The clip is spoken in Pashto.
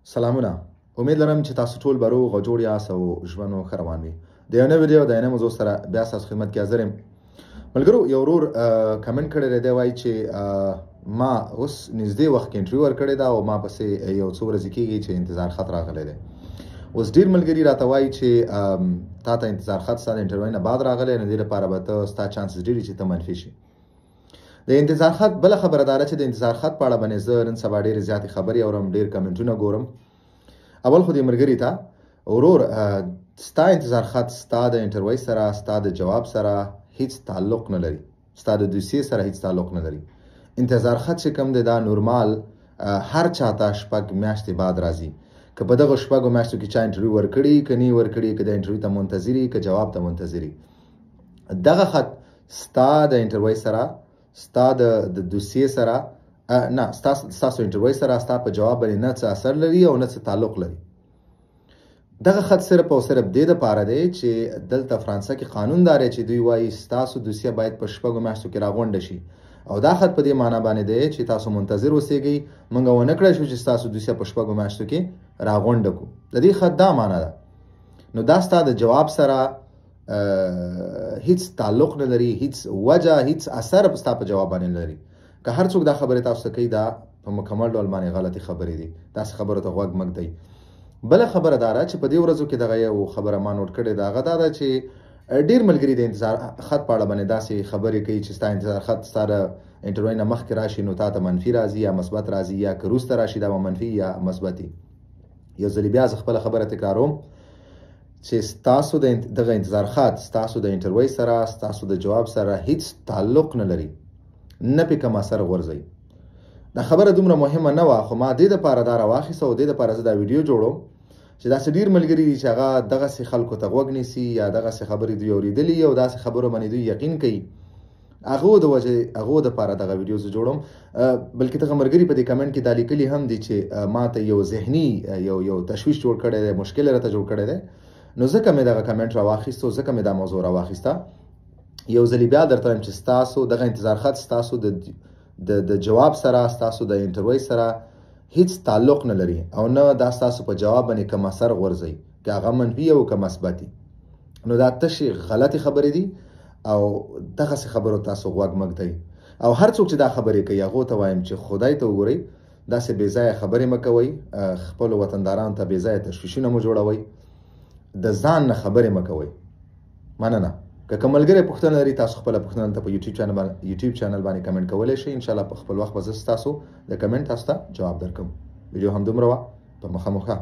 سلامونه. امید لرم چې تاسو ټول به روغ او جوړ یاست او ژوند مو ښه روان وي. د یو نوې ویډیو د یو نوې موضوع سره بیا ستاسو خدمت کې حاضر یم. ملګرو، یو ورور کمنټ کړی دی، وایي چې ما اوس نږدې وخت کې انټرویو ورکړې ده او ما پسې یو څو ورځې کېږي چې انتظار خط راغلی دی. اوس ډېر ملګري راته وایي چې تا ته انتظار خط ستا د انټرویو نه بعد راغلی، نو دې لپاره به ته ستا چانسز ډېر دي چې ته منفي شي. د انتظار خط بله خبره دا ده چې د انتظار خط په اړه باندې زه نن سبا ډېرې زیاتې خبرې اورم، ډېر کمنټونه ګورم. اول خو دې ملګري ته ورور، ستا انتظار خط ستا د انټرویو سره، ستا د جواب سره هیڅ تعلق نه لري، ستا د دوسیې سره هیڅ تعلق نه لري. انتظار خط چې کوم دی دا نورمال هر چاته شپږ میاشتې بعد راځي. که په دغه شپږو میاشتو کې چا انټرویو ورکړي که نه ورکړي، که د انټرویو ته منتظري که جواب ته منتظري، دغه خط ستا د انټرویو سره، ستا د دوسیې سره نه، ستاسو انټرویو سره ستا په جواب باندې نه څه اثر لري او نه څه تعلق لري. دغه خط صرف او صرف دې دپاره دی چې دلته فرانسه کې قانون دا دی چې دوی وایي ستاسو دوسیه باید په شپږو میاشتو کې راغونډه شي، او دا خط په دې معنا باندې دی چې تاسو منتظر اوسېږئ، موږ ونه کړی شو چې ستاسو دوسیه په شپږو میاشتو کې راغونډه کړو. د دې خط دا معنا ده. نو دا ستا د جواب سره هیڅ تعلق نه لري، هیڅ وجه، هیڅ اثر ستا په جواب باندې نه لري. که هر څوک دا خبرې تاسو ته کوي، دا په مکمل ډول باندې غلطي خبرې دي، داسې خبرو ته غوږ مه ږدئ. بله خبره دا ده چې په دې ورځو کې دغه یو خبره ما نوټ کړې ده، هغه دا ده چې ډېر ملګري د انتظار خط په اړه باندې داسې خبرې کوي چې ستا انتظار خط ستا د انټرویو نه مخکې راشي نو تا ته منفي راځي یا مثبت راځي، یا که وروسته راشي دا به منفي یا مثبتي. یو ځلې بیا زه خپله خبره تکراروم چې ستاسو دغه انتظار خط ستاسو د انټرویو سره، ستاسو د جواب سره هیڅ تعلق نه لري، نه پې کوم اثر غورځوي. دا خبره دومره مهمه نه وه، خو ما دې دپاره دا راواخیسته او دې دپاره زه دا ویډیو جوړوم چې داسې ډېر ملګري دي چې هغه دغسې خلکو ته غوږ نیسي یا دغسې خبرې دوی اورېدلي او داسې خبرو باندې دوی یقین کوي. هغو دپاره دغه ویډیو زه جوړوم. بلکې دغه ملګري په دې کمنټ کې دا لیکلي هم دي چې ما ته یو ذهني یو تشویش جوړ کړی دی، مشکل راته جوړ کړی دی. نو ځکه مې دغه کمنټ راواخیسته او ځکه مې دا موضوع راواخیسته. یو ځلې بیا درته وایم چې ستاسو دغه انتظار خط ستاسو د جواب سره، ستاسو د انټرویو سره هیڅ تعلق نه لري او نه دا ستاسو په جواب باندې کوم اثر غورځوي، که هغه منفي او که مثبتي. نو دا تشې غلطې خبرې دي او دغسې خبرو تاسو غوږ مه ږدئ. او هر څوک چې دا خبرې کوي هغو ته وایم چې خدای ته وګورئ، داسې بې ځایه خبرې مه کوئ، خپلو وطندارانو ته بې ځایه تشویشونه مه جوړوئ، د ځان نه خبرې مه کوئ. مننه. که کوم ملګری پوښتنه لري، تاسو خپله پوښتنه ته په یوټیوب چینل باندې کمنټ کولی شئ. انشاءالله په خپل وخت به زه ستاسو د کمنټ تاسو ته جواب درکړم. ویډیو همدومره وه. په مخه.